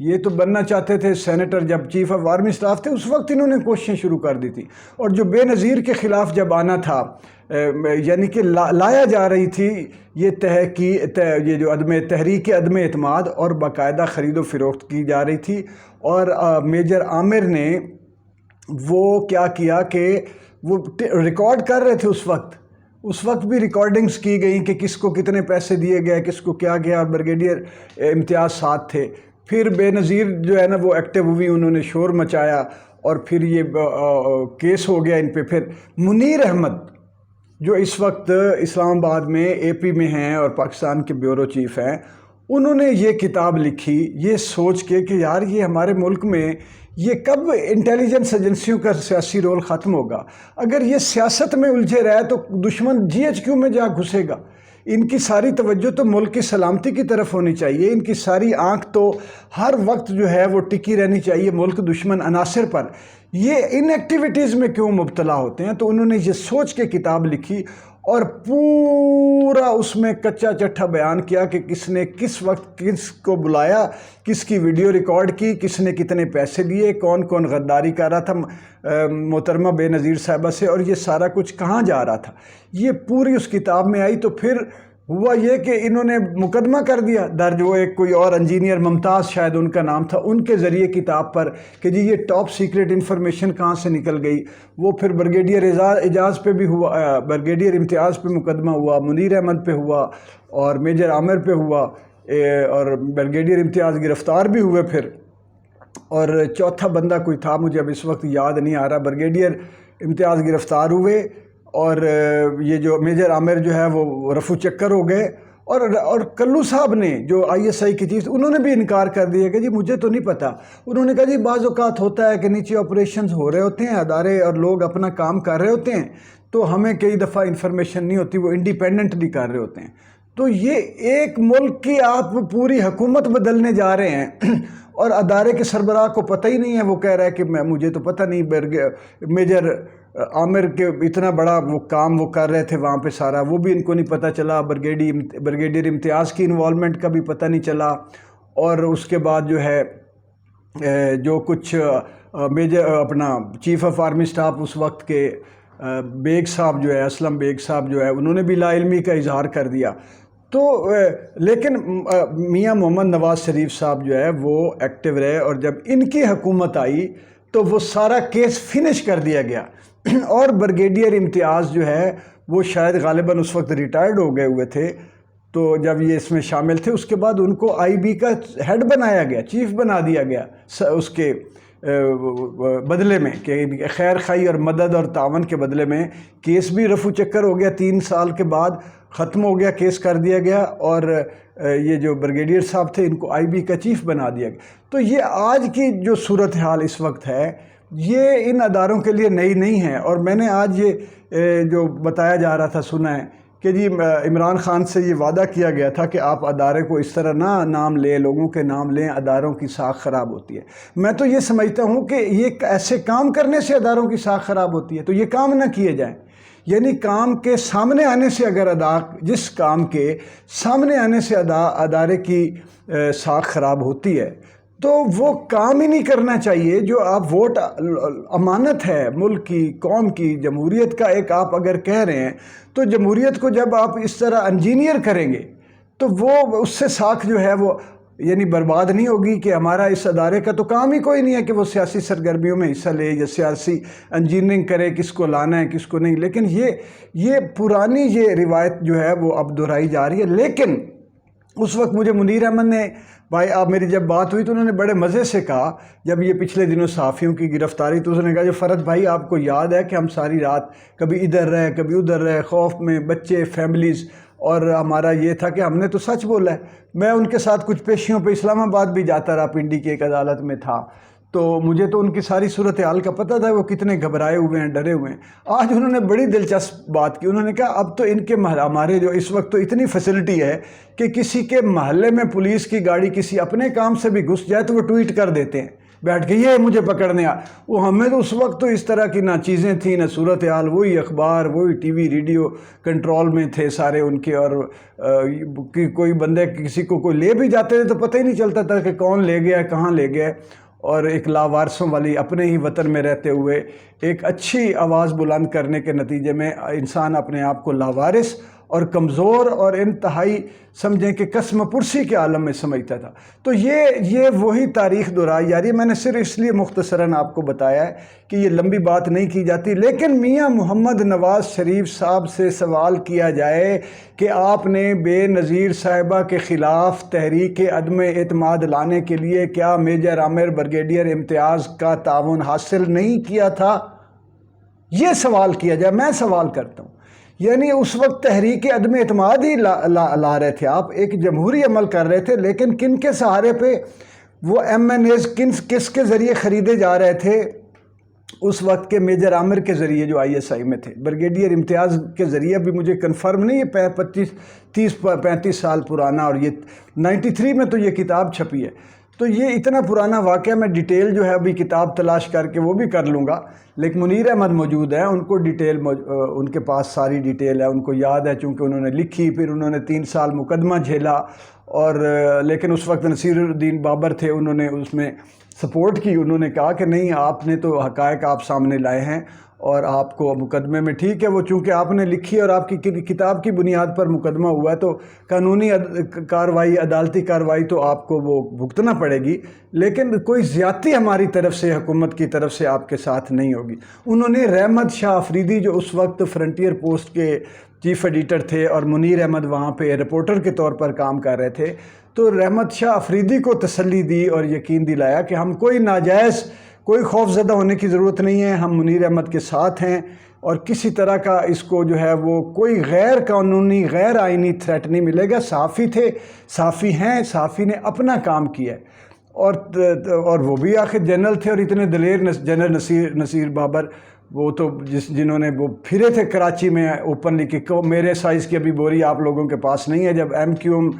یہ تو بننا چاہتے تھے سینیٹر، جب چیف آف آرمی اسٹاف تھے اس وقت انہوں نے کوششیں شروع کر دی تھی، اور جو بے نظیر کے خلاف جب آنا تھا، یعنی کہ لایا جا رہی تھی یہ جو تحریک عدم اعتماد، اور باقاعدہ خرید و فروخت کی جا رہی تھی، اور میجر عامر نے وہ کیا کیا کہ وہ ریکارڈ کر رہے تھے اس وقت بھی ریکارڈنگز کی گئیں کہ کس کو کتنے پیسے دیے گئے، کس کو کیا گیا، اور بریگیڈیئر امتیاز ساتھ تھے۔ پھر بے نظیر جو ہے نا وہ ایکٹیو ہوئی، انہوں نے شور مچایا، اور پھر یہ کیس ہو گیا ان پہ۔ پھر منیر احمد جو اس وقت اسلام آباد میں اے پی میں ہیں اور پاکستان کے بیورو چیف ہیں، انہوں نے یہ کتاب لکھی یہ سوچ کے کہ یار یہ ہمارے ملک میں یہ کب انٹیلیجنس ایجنسیوں کا سیاسی رول ختم ہوگا؟ اگر یہ سیاست میں الجھے رہے تو دشمن جی ایچ کیو میں جا گھسے گا۔ ان کی ساری توجہ تو ملک کی سلامتی کی طرف ہونی چاہیے، ان کی ساری آنکھ تو ہر وقت جو ہے وہ ٹکی رہنی چاہیے ملک دشمن عناصر پر۔ یہ ان ایکٹیویٹیز میں کیوں مبتلا ہوتے ہیں؟ تو انہوں نے یہ سوچ کے کتاب لکھی، اور پورا اس میں کچا چٹھا بیان کیا کہ کس نے کس وقت کس کو بلایا، کس کی ویڈیو ریکارڈ کی، کس نے کتنے پیسے دیے، کون کون غداری کر رہا تھا محترمہ بے نظیر صاحبہ سے، اور یہ سارا کچھ کہاں جا رہا تھا۔ یہ پوری اس کتاب میں آئی۔ تو پھر ہوا یہ کہ انہوں نے مقدمہ کر دیا درج، وہ ایک کوئی اور انجینئر ممتاز شاید ان کا نام تھا، ان کے ذریعے کتاب پر کہ جی یہ ٹاپ سیکرٹ انفارمیشن کہاں سے نکل گئی۔ وہ پھر بریگیڈیئر اعجاز پہ بھی ہوا، بریگیڈیئر امتیاز پہ مقدمہ ہوا، منیر احمد پہ ہوا، اور میجر عامر پہ ہوا، اور بریگیڈیئر امتیاز گرفتار بھی ہوئے پھر، اور چوتھا بندہ کوئی تھا مجھے اب اس وقت یاد نہیں آ رہا، بریگیڈیئر امتیاز گرفتار ہوئے، اور یہ جو میجر عامر جو ہے وہ رفو چکر ہو گئے، اور کلو صاحب نے جو آئی ایس آئی کی چیف، انہوں نے بھی انکار کر دیا کہ جی مجھے تو نہیں پتہ۔ انہوں نے کہا جی بعض اوقات ہوتا ہے کہ نیچے آپریشنز ہو رہے ہوتے ہیں، ادارے اور لوگ اپنا کام کر رہے ہوتے ہیں، تو ہمیں کئی دفعہ انفارمیشن نہیں ہوتی، وہ انڈیپینڈنٹلی کر رہے ہوتے ہیں۔ تو یہ ایک ملک کی آپ پوری حکومت بدلنے جا رہے ہیں، اور ادارے کے سربراہ کو پتہ ہی نہیں ہے، وہ کہہ رہا ہے کہ مجھے تو پتہ نہیں، میجر عامر کے اتنا بڑا وہ کام وہ کر رہے تھے وہاں پہ سارا، وہ بھی ان کو نہیں پتہ چلا، بریگیڈیئر امتیاز کی انوالومنٹ کا بھی پتہ نہیں چلا، اور اس کے بعد جو ہے جو کچھ میجر اپنا چیف آف آرمی اسٹاف اس وقت کے بیگ صاحب جو ہے، اسلم بیگ صاحب جو ہے، انہوں نے بھی لا علمی کا اظہار کر دیا۔ تو لیکن میاں محمد نواز شریف صاحب جو ہے وہ ایکٹیو رہے، اور جب ان کی حکومت آئی تو وہ سارا کیس فنش کر دیا گیا، اور بریگیڈیئر امتیاز جو ہے وہ شاید غالباً اس وقت ریٹائرڈ ہو گئے ہوئے تھے، تو جب یہ اس میں شامل تھے اس کے بعد ان کو آئی بی کا ہیڈ بنایا گیا، چیف بنا دیا گیا اس کے بدلے میں، کہ خیر خائی اور مدد اور تعاون کے بدلے میں۔ کیس بھی رفو چکر ہو گیا، 3 سال کے بعد ختم ہو گیا، کیس کر دیا گیا، اور یہ جو بریگیڈیئر صاحب تھے ان کو آئی بی کا چیف بنا دیا گیا۔ تو یہ آج کی جو صورتحال اس وقت ہے یہ ان اداروں کے لیے نئی نہیں ہے، اور میں نے آج یہ جو بتایا جا رہا تھا سنا ہے کہ جی عمران خان سے یہ وعدہ کیا گیا تھا کہ آپ ادارے کو اس طرح نہ نام لیں، لوگوں کے نام لیں، اداروں کی ساکھ خراب ہوتی ہے۔ میں تو یہ سمجھتا ہوں کہ یہ ایسے کام کرنے سے اداروں کی ساکھ خراب ہوتی ہے، تو یہ کام نہ کیے جائیں۔ یعنی کام کے سامنے آنے سے، اگر جس کام کے سامنے آنے سے ادارے کی ساکھ خراب ہوتی ہے تو وہ کام ہی نہیں کرنا چاہیے۔ جو آپ ووٹ امانت ہے ملک کی، قوم کی، جمہوریت کا ایک آپ اگر کہہ رہے ہیں، تو جمہوریت کو جب آپ اس طرح انجینئر کریں گے تو وہ اس سے ساکھ جو ہے وہ یعنی برباد نہیں ہوگی کہ ہمارا اس ادارے کا تو کام ہی کوئی نہیں ہے کہ وہ سیاسی سرگرمیوں میں حصہ لے یا سیاسی انجینئرنگ کرے، کس کو لانا ہے کس کو نہیں۔ لیکن یہ پرانی یہ روایت جو ہے وہ اب دہرائی جا رہی ہے۔ لیکن اس وقت مجھے منیر احمد نے، بھائی آپ میری جب بات ہوئی تو انہوں نے بڑے مزے سے کہا، جب یہ پچھلے دنوں صحافیوں کی گرفتاری، تو انہوں نے کہا جو فرد بھائی آپ کو یاد ہے کہ ہم ساری رات کبھی ادھر رہے کبھی ادھر رہے، خوف میں بچے، فیملیز، اور ہمارا یہ تھا کہ ہم نے تو سچ بولا ہے۔ میں ان کے ساتھ کچھ پیشیوں پہ اسلام آباد بھی جاتا رہا، پنڈی کی ایک عدالت میں تھا، تو مجھے تو ان کی ساری صورتحال کا پتہ تھا وہ کتنے گھبرائے ہوئے ہیں، ڈرے ہوئے ہیں۔ آج انہوں نے بڑی دلچسپ بات کی، انہوں نے کہا اب تو ان کے ہمارے جو اس وقت تو اتنی فیسلٹی ہے کہ کسی کے محلے میں پولیس کی گاڑی کسی اپنے کام سے بھی گھس جائے تو وہ ٹویٹ کر دیتے ہیں بیٹھ کے یہ مجھے پکڑنے وہ ہمیں تو اس وقت تو اس طرح کی نہ چیزیں تھیں نہ صورتحال، وہی اخبار وہی ٹی وی ریڈیو کنٹرول میں تھے سارے ان کے، اور کوئی بندے کسی کو کوئی لے بھی جاتے تھے تو پتہ ہی نہیں چلتا تھا کہ کون لے گیا کہاں لے گیا، اور ایک لاوارثوں والی اپنے ہی وطن میں رہتے ہوئے ایک اچھی آواز بلند کرنے کے نتیجے میں انسان اپنے آپ کو لاوارث اور کمزور اور انتہائی سمجھیں کہ قسم پرسی کے عالم میں سمجھتا تھا۔ تو یہ وہی تاریخ دہرائی جا رہی ہے۔ میں نے صرف اس لیے مختصراً آپ کو بتایا ہے کہ یہ لمبی بات نہیں کی جاتی، لیکن میاں محمد نواز شریف صاحب سے سوال کیا جائے کہ آپ نے بے نظیر صاحبہ کے خلاف تحریک عدم اعتماد لانے کے لیے کیا میجر عامر بریگیڈیئر امتیاز کا تعاون حاصل نہیں کیا تھا، یہ سوال کیا جائے۔ میں سوال کرتا ہوں، یعنی اس وقت تحریک عدم اعتماد ہی لا رہے تھے آپ، ایک جمہوری عمل کر رہے تھے، لیکن کن کے سہارے پہ وہ ایم این ایز کس کے ذریعے خریدے جا رہے تھے؟ اس وقت کے میجر عامر کے ذریعے جو آئی ایس آئی میں تھے، بریگیڈیئر امتیاز کے ذریعے بھی مجھے کنفرم نہیں ہے، 35 سال پرانا، اور یہ 93 میں تو یہ کتاب چھپی ہے، تو یہ اتنا پرانا واقعہ میں ڈیٹیل جو ہے ابھی کتاب تلاش کر کے وہ بھی کر لوں گا، لیکن منیر احمد موجود ہیں، ان کو ڈیٹیل ان کے پاس ساری ڈیٹیل ہے، ان کو یاد ہے چونکہ انہوں نے لکھی، پھر انہوں نے 3 سال مقدمہ جھیلا، اور لیکن اس وقت نصیر الدین بابر تھے، انہوں نے اس میں سپورٹ کی، انہوں نے کہا کہ نہیں آپ نے تو حقائق آپ سامنے لائے ہیں اور آپ کو مقدمے میں ٹھیک ہے، وہ چونکہ آپ نے لکھی اور آپ کی کتاب کی بنیاد پر مقدمہ ہوا ہے تو قانونی کارروائی عدالتی کارروائی تو آپ کو وہ بھگتنا پڑے گی، لیکن کوئی زیادتی ہماری طرف سے حکومت کی طرف سے آپ کے ساتھ نہیں ہوگی۔ انہوں نے رحمت شاہ افریدی جو اس وقت فرنٹیئر پوسٹ کے چیف ایڈیٹر تھے اور منیر احمد وہاں پہ رپورٹر کے طور پر کام کر رہے تھے، تو رحمت شاہ افریدی کو تسلی دی اور یقین دلایا کہ ہم کوئی ناجائز کوئی خوف زدہ ہونے کی ضرورت نہیں ہے، ہم منیر احمد کے ساتھ ہیں، اور کسی طرح کا اس کو جو ہے وہ کوئی غیر قانونی غیر آئینی تھریٹ نہیں ملے گا۔ صحافی تھے، صحافی ہیں، صحافی نے اپنا کام کیا ہے، اور وہ بھی آخر جنرل تھے، اور اتنے دلیر جنرل نصیر بابر، وہ تو جنہوں نے وہ پھرے تھے کراچی میں اوپنلی کہ میرے سائز کی ابھی بوری آپ لوگوں کے پاس نہیں ہے، جب ایم کیو ایم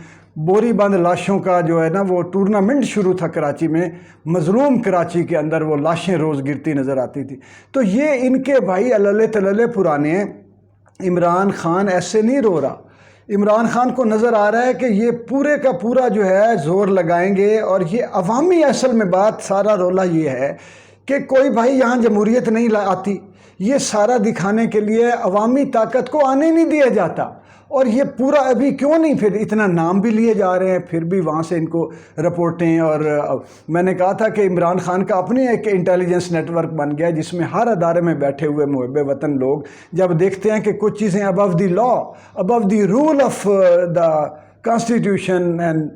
بوری بند لاشوں کا جو ہے نا وہ ٹورنامنٹ شروع تھا کراچی میں، مظلوم کراچی کے اندر وہ لاشیں روز گرتی نظر آتی تھی۔ تو یہ ان کے بھائی اللہ تللے پرانے ہیں۔ عمران خان ایسے نہیں رو رہا، عمران خان کو نظر آ رہا ہے کہ یہ پورے کا پورا جو ہے زور لگائیں گے، اور یہ عوامی اصل میں بات سارا رولا یہ ہے کہ کوئی بھائی یہاں جمہوریت نہیں آتی، یہ سارا دکھانے کے لیے عوامی طاقت کو آنے نہیں دیا جاتا، اور یہ پورا ابھی کیوں نہیں پھر اتنا نام بھی لیے جا رہے ہیں، پھر بھی وہاں سے ان کو رپورٹیں، اور میں نے کہا تھا کہ عمران خان کا اپنی ایک انٹیلیجنس نیٹ ورک بن گیا جس میں ہر ادارے میں بیٹھے ہوئے محب وطن لوگ جب دیکھتے ہیں کہ کچھ چیزیں above the law, above the rule of the constitution and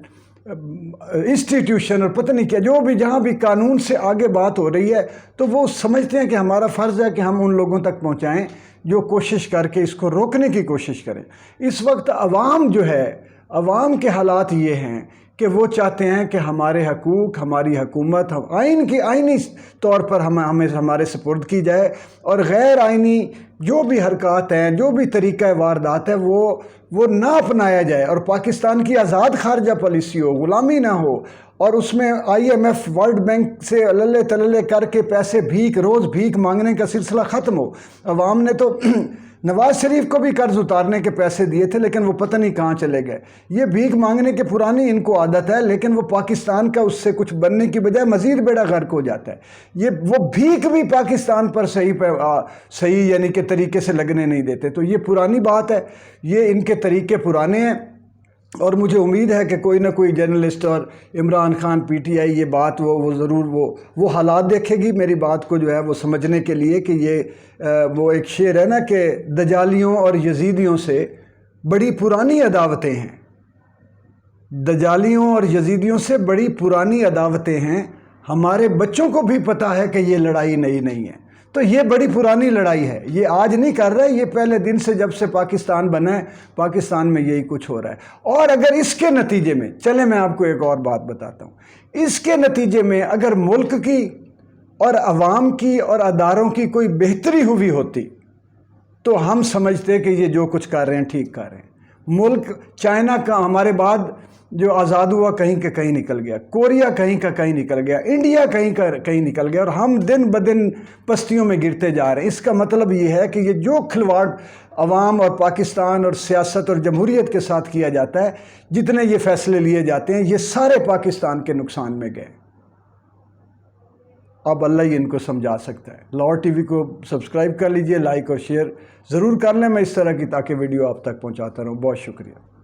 institution, اور پتہ نہیں کیا جو بھی جہاں بھی قانون سے آگے بات ہو رہی ہے، تو وہ سمجھتے ہیں کہ ہمارا فرض ہے کہ ہم ان لوگوں تک پہنچائیں جو کوشش کر کے اس کو روکنے کی کوشش کریں۔ اس وقت عوام جو ہے، عوام کے حالات یہ ہیں کہ وہ چاہتے ہیں کہ ہمارے حقوق، ہماری حکومت آئینی طور پر ہمیں ہمارے سپرد کی جائے، اور غیر آئینی جو بھی حرکات ہیں، جو بھی طریقہ واردات ہے وہ نہ اپنایا جائے، اور پاکستان کی آزاد خارجہ پالیسی ہو، غلامی نہ ہو، اور اس میں I M F World Bank سے اللہ تللے کر کے پیسے روز بھیک مانگنے کا سلسلہ ختم ہو۔ عوام نے تو نواز شریف کو بھی قرض اتارنے کے پیسے دیے تھے، لیکن وہ پتہ نہیں کہاں چلے گئے۔ یہ بھیک مانگنے کے پرانی ان کو عادت ہے، لیکن وہ پاکستان کا اس سے کچھ بننے کی بجائے مزید بیڑا غرق ہو جاتا ہے۔ وہ بھیک بھی پاکستان پر صحیح یعنی کہ طریقے سے لگنے نہیں دیتے۔ تو یہ پرانی بات ہے، یہ ان کے طریقے پرانے ہیں، اور مجھے امید ہے کہ کوئی نہ کوئی جرنلسٹ اور Imran Khan P T I یہ بات وہ ضرور وہ حالات دیکھے گی میری بات کو جو ہے وہ سمجھنے کے لیے کہ یہ وہ ایک شعر ہے نا کہ دجالیوں اور یزیدیوں سے بڑی پرانی عداوتیں ہیں، دجالیوں اور یزیدیوں سے بڑی پرانی عداوتیں ہیں، ہمارے بچوں کو بھی پتہ ہے کہ یہ لڑائی نئی نہیں ہے۔ تو یہ بڑی پرانی لڑائی ہے، یہ آج نہیں کر رہے، یہ پہلے دن سے جب سے پاکستان بنا ہے پاکستان میں یہی کچھ ہو رہا ہے۔ اور اگر اس کے نتیجے میں چلیں میں آپ کو ایک اور بات بتاتا ہوں، اس کے نتیجے میں اگر ملک کی اور عوام کی اور اداروں کی کوئی بہتری ہوئی ہوتی تو ہم سمجھتے کہ یہ جو کچھ کر رہے ہیں ٹھیک کر رہے ہیں۔ ملک چائنا کا ہمارے بعد جو آزاد ہوا کہیں کا کہیں نکل گیا، کوریا کہیں کا کہیں نکل گیا، انڈیا کہیں کا کہیں نکل گیا، اور ہم دن بدن پستیوں میں گرتے جا رہے ہیں۔ اس کا مطلب یہ ہے کہ یہ جو کھلواڑ عوام اور پاکستان اور سیاست اور جمہوریت کے ساتھ کیا جاتا ہے، جتنے یہ فیصلے لیے جاتے ہیں، یہ سارے پاکستان کے نقصان میں گئے۔ اب اللہ ہی ان کو سمجھا سکتا ہے۔ لاہور ٹی وی کو سبسکرائب کر لیجئے، لائک اور شیئر ضرور کر لیں، میں اس طرح کی تاکہ ویڈیو آپ تک پہنچاتا رہوں۔ بہت شکریہ۔